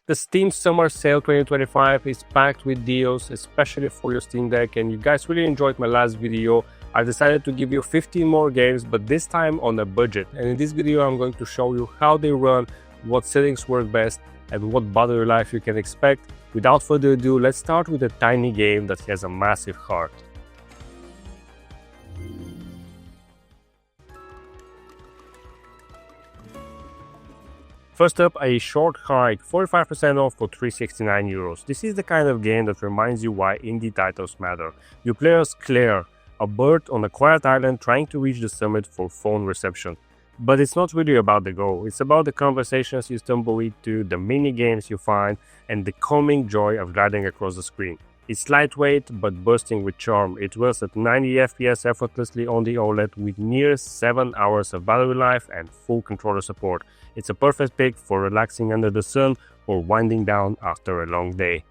The Steam Summer Sale 2025 is packed with deals, especially for your Steam Deck, and you guys really enjoyed my last video. I decided to give you 15 more games, but this time on a budget. And in this video I'm going to show you how they run, what settings work best, and what battery life you can expect. Without further ado, let's start with a tiny game that has a massive heart. First up, a short hike, 45% off for €369. This is the kind of game that reminds you why indie titles matter. You play as Claire, a bird on a quiet island trying to reach the summit for phone reception. But it's not really about the goal, it's about the conversations you stumble into, the mini games you find, and the calming joy of gliding across the screen. It's lightweight but bursting with charm. It runs at 90 FPS effortlessly on the OLED with near 7 hours of battery life and full controller support. It's a perfect pick for relaxing under the sun or winding down after a long day.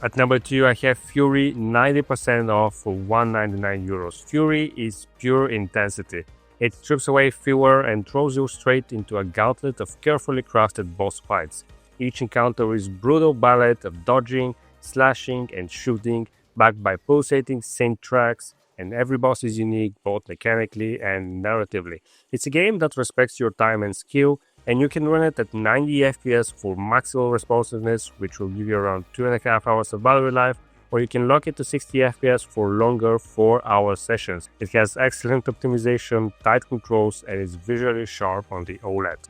At number 2, I have Furi, 90% off for €199. Furi is pure intensity. It strips away fear and throws you straight into a gauntlet of carefully crafted boss fights. Each encounter is brutal ballet of dodging, slashing, and shooting, backed by pulsating synth tracks, and every boss is unique both mechanically and narratively. It's a game that respects your time and skill, and you can run it at 90 FPS for maximal responsiveness, which will give you around 2.5 hours of battery life, or you can lock it to 60 FPS for longer 4-hour sessions. It has excellent optimization, tight controls, and is visually sharp on the OLED.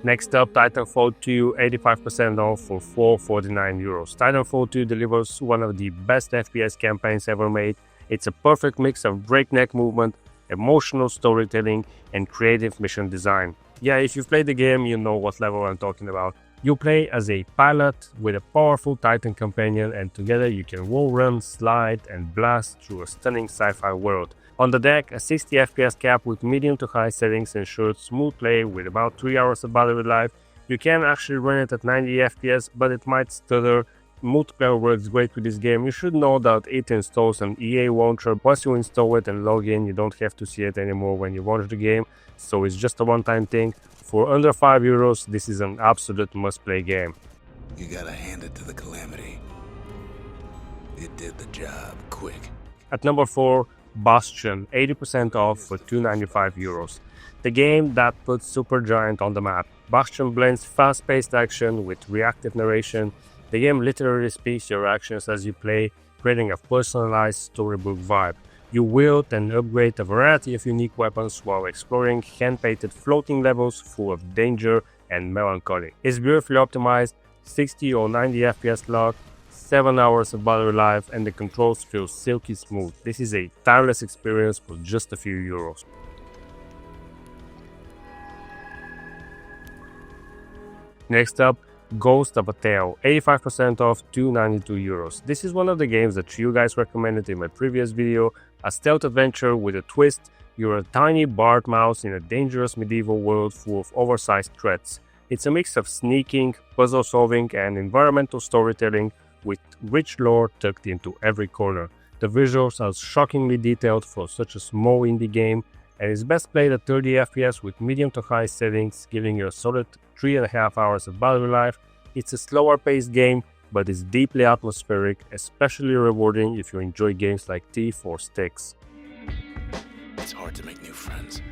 Next up, Titanfall 2, 85% off for €449. Titanfall 2 delivers one of the best FPS campaigns ever made. It's a perfect mix of breakneck movement, emotional storytelling, and creative mission design. Yeah, if you've played the game, you know what level I'm talking about. You play as a pilot with a powerful Titan companion, and together you can wall run, slide, and blast through a stunning sci-fi world. On the deck, a 60 FPS cap with medium to high settings ensures smooth play with about 3 hours of battery life. You can actually run it at 90 FPS, but it might stutter. Multiplayer works great with this game. You should know that it installs an EA launcher. Once you install it and log in, you don't have to see it anymore when you launch the game, so it's just a one-time thing. For under €5, this is an absolute must-play game. You gotta hand it to the Calamity. It did the job quick. At number 4, Bastion, 80% off for €295. The game that puts Supergiant on the map. Bastion blends fast-paced action with reactive narration. The game literally speaks your actions as you play, creating a personalized storybook vibe. You wield and upgrade a variety of unique weapons while exploring hand-painted floating levels full of danger and melancholy. It's beautifully optimized, 60 or 90 FPS lock, 7 hours of battery life, and the controls feel silky smooth. This is a timeless experience for just a few euros. Next up, Ghost of a Tale, 85% off, €292. This is one of the games that you guys recommended in my previous video, a stealth adventure with a twist. You're a tiny barred mouse in a dangerous medieval world full of oversized threats. It's a mix of sneaking, puzzle solving, and environmental storytelling, with rich lore tucked into every corner. The visuals are shockingly detailed for such a small indie game, and is best played at 30 FPS with medium to high settings, giving you a solid 3.5 hours of battery life. It's a slower paced game, but is deeply atmospheric, especially rewarding if you enjoy games like Thief or Styx. It's hard to make new friends.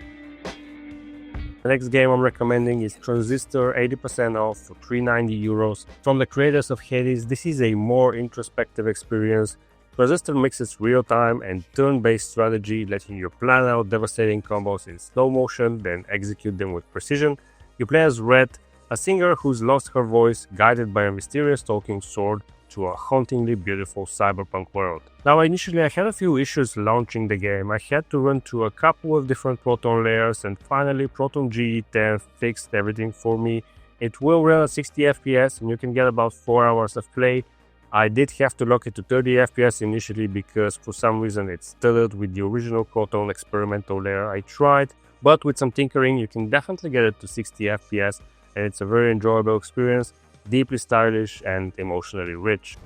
The next game I'm recommending is Transistor, 80% off for €390. From the creators of Hades, this is a more introspective experience. Transistor mixes real-time and turn-based strategy, letting you plan out devastating combos in slow motion, then execute them with precision. You play as Red, a singer who's lost her voice, guided by a mysterious talking sword to a hauntingly beautiful cyberpunk world. Now, initially I had a few issues launching the game. I had to run through a couple of different Proton layers, and finally Proton G10 fixed everything for me. It will run at 60 FPS and you can get about 4 hours of play. I did have to lock it to 30 FPS initially because for some reason it stuttered with the original Proton experimental layer I tried, but with some tinkering you can definitely get it to 60 FPS, and it's a very enjoyable experience, deeply stylish and emotionally rich.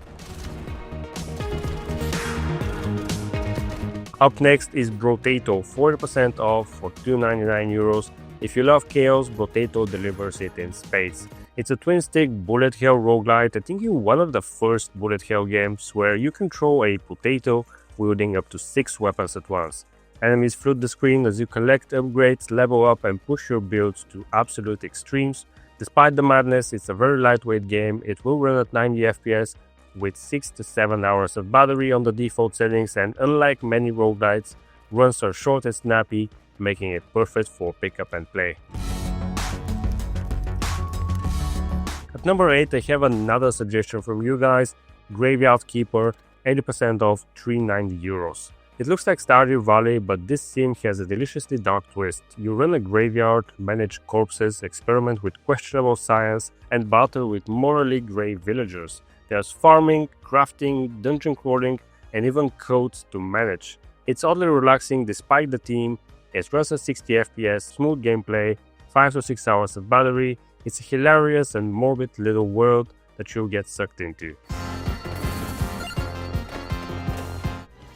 Up next is Brotato, 40% off for €2.99. If you love chaos, Brotato delivers it in spades. It's a twin-stick bullet hell roguelite, I think one of the first bullet hell games where you control a potato wielding up to 6 weapons at once. Enemies flood the screen as you collect upgrades, level up and push your builds to absolute extremes. Despite the madness, it's a very lightweight game. It will run at 90 FPS with 6 to 7 hours of battery on the default settings, and unlike many roguelites, runs are short and snappy, making it perfect for pick up and play. At number 8, I have another suggestion from you guys, Graveyard Keeper, 80% off, €3.90. It looks like Stardew Valley, but this sim has a deliciously dark twist. You run a graveyard, manage corpses, experiment with questionable science, and battle with morally grey villagers. There's farming, crafting, dungeon crawling, and even codes to manage. It's oddly relaxing despite the theme. It runs at 60 FPS, smooth gameplay, 5 to 6 hours of battery. It's a hilarious and morbid little world that you'll get sucked into.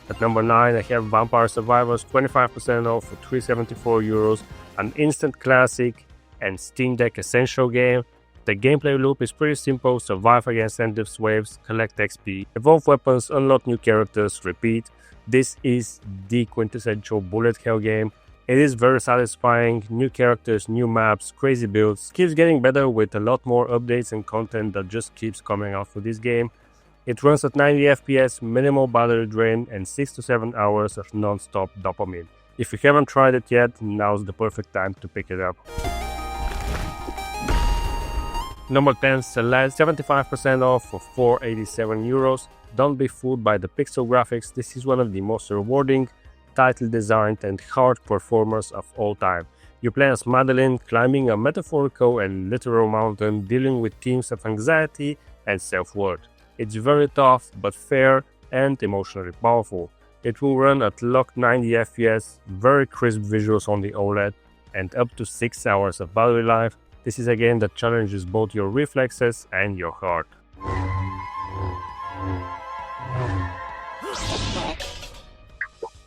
At number 9, I have Vampire Survivors, 25% off for €374, an instant classic and Steam Deck essential game. The gameplay loop is pretty simple: survive against endless waves, collect XP, evolve weapons, unlock new characters, repeat. This is the quintessential bullet hell game. It is very satisfying, new characters, new maps, crazy builds. Keeps getting better with a lot more updates and content that just keeps coming out for this game. It runs at 90 FPS, minimal battery drain, and 6 to 7 hours of non-stop dopamine. If you haven't tried it yet, now's the perfect time to pick it up. Number 10, Celeste, 75% off for €487. Don't be fooled by the pixel graphics. This is one of the most rewarding, tightly designed and hard performers of all time. You play as Madeline, climbing a metaphorical and literal mountain, dealing with themes of anxiety and self-worth. It's very tough but fair and emotionally powerful. It will run at locked 90 FPS, very crisp visuals on the OLED, and up to 6 hours of battery life. This is a game that challenges both your reflexes and your heart.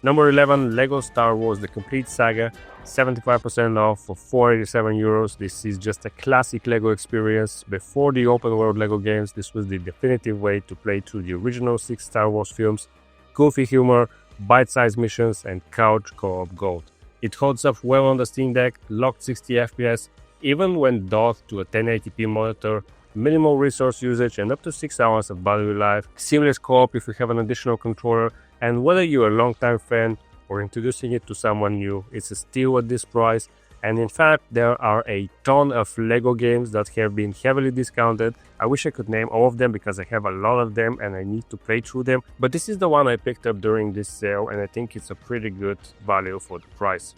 Number 11, LEGO Star Wars The Complete Saga, 75% off for €487. This is just a classic LEGO experience. Before the open world LEGO games, this was the definitive way to play through the original 6 Star Wars films. Goofy humor, bite-sized missions, and couch co-op gold. It holds up well on the Steam Deck, locked 60 FPS, even when docked to a 1080p monitor, minimal resource usage and up to 6 hours of battery life, seamless co-op if you have an additional controller, and whether you're a long-time fan or introducing it to someone new, it's a steal at this price. And in fact, there are a ton of LEGO games that have been heavily discounted. I wish I could name all of them because I have a lot of them and I need to play through them. But this is the one I picked up during this sale and I think it's a pretty good value for the price.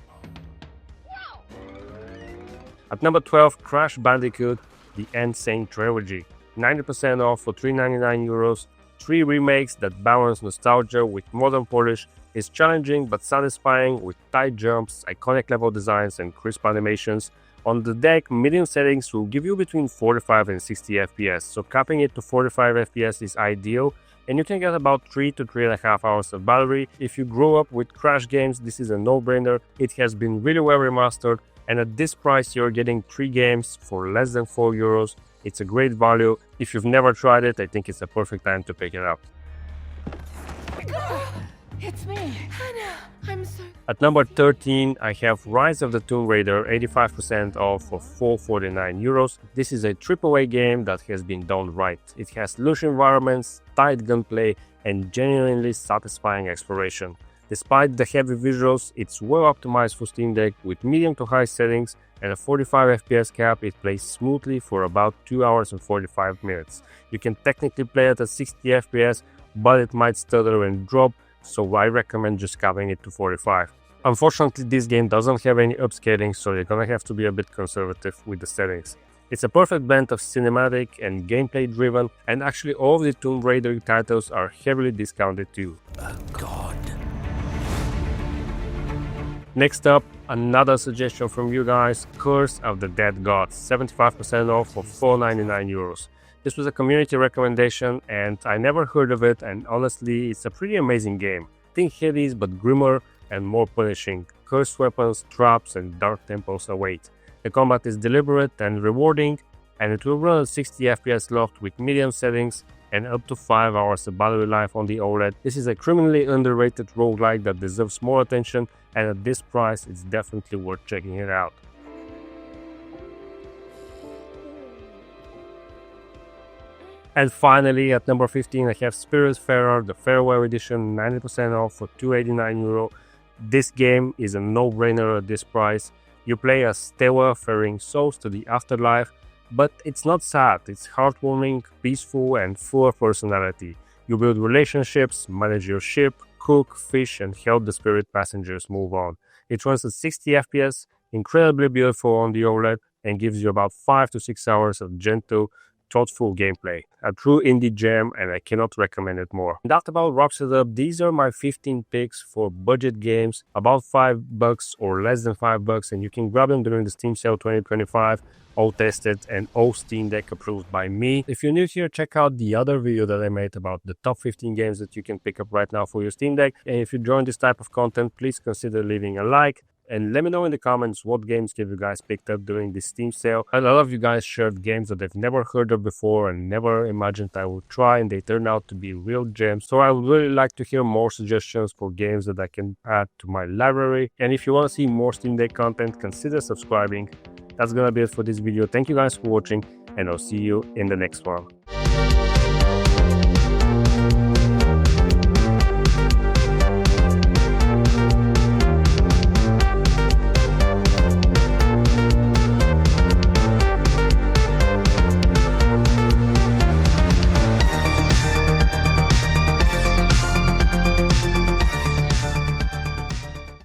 At number 12, Crash Bandicoot, the N-Sane Trilogy. 90% off for €399. 3 remakes that balance nostalgia with modern polish. Is challenging but satisfying with tight jumps, iconic level designs and crisp animations. On the deck, medium settings will give you between 45 and 60 FPS, so capping it to 45 FPS is ideal, and you can get about 3 to 3.5 hours of battery. If you grew up with Crash games, this is a no-brainer. It has been really well remastered, and at this price you're getting 3 games for less than €4. It's a great value. If you've never tried it, I think it's a perfect time to pick it up. It's me, Hannah. I'm so... At number 13, I have Rise of the Tomb Raider, 85% off for €449. This is a AAA game that has been done right. It has lush environments, tight gunplay, and genuinely satisfying exploration. Despite the heavy visuals, it's well optimized for Steam Deck with medium to high settings and a 45 FPS cap. It plays smoothly for about 2 hours and 45 minutes. You can technically play it at 60 FPS, but it might stutter and drop, so I recommend just capping it to 45. Unfortunately, this game doesn't have any upscaling, so you're gonna have to be a bit conservative with the settings. It's a perfect blend of cinematic and gameplay driven, and actually all of the Tomb Raider titles are heavily discounted too. God. Next up, another suggestion from you guys, Curse of the Dead Gods, 75% off for €499. This was a community recommendation and I never heard of it, and honestly it's a pretty amazing game. Think Hades but grimmer and more punishing. Cursed weapons, traps and dark temples await. The combat is deliberate and rewarding, and it will run at 60 FPS locked with medium settings and up to 5 hours of battery life on the OLED. This is a criminally underrated roguelike that deserves more attention, and at this price it's definitely worth checking it out. And finally, at number 15, I have Spiritfarer, the Farewell Edition, 90% off for €289. This game is a no-brainer at this price. You play as Stewa ferrying souls to the afterlife, but it's not sad, it's heartwarming, peaceful and full of personality. You build relationships, manage your ship, cook, fish and help the spirit passengers move on. It runs at 60 FPS, incredibly beautiful on the OLED, and gives you about 5 to 6 hours of gentle, thoughtful gameplay. A true indie gem, and I cannot recommend it more. And that about wraps it up. These are my 15 picks for budget games, about $5 or less than $5, and you can grab them during the Steam Sale 2025, all tested and all Steam Deck approved by me. If you're new here, check out the other video that I made about the top 15 games that you can pick up right now for your Steam Deck. And if you join this type of content, please consider leaving a like. And let me know in the comments what games have you guys picked up during this Steam sale. A lot of you guys shared games that I've never heard of before and never imagined I would try, and they turned out to be real gems. So I would really like to hear more suggestions for games that I can add to my library. And if you want to see more Steam Deck content, consider subscribing. That's gonna be it for this video. Thank you guys for watching, and I'll see you in the next one.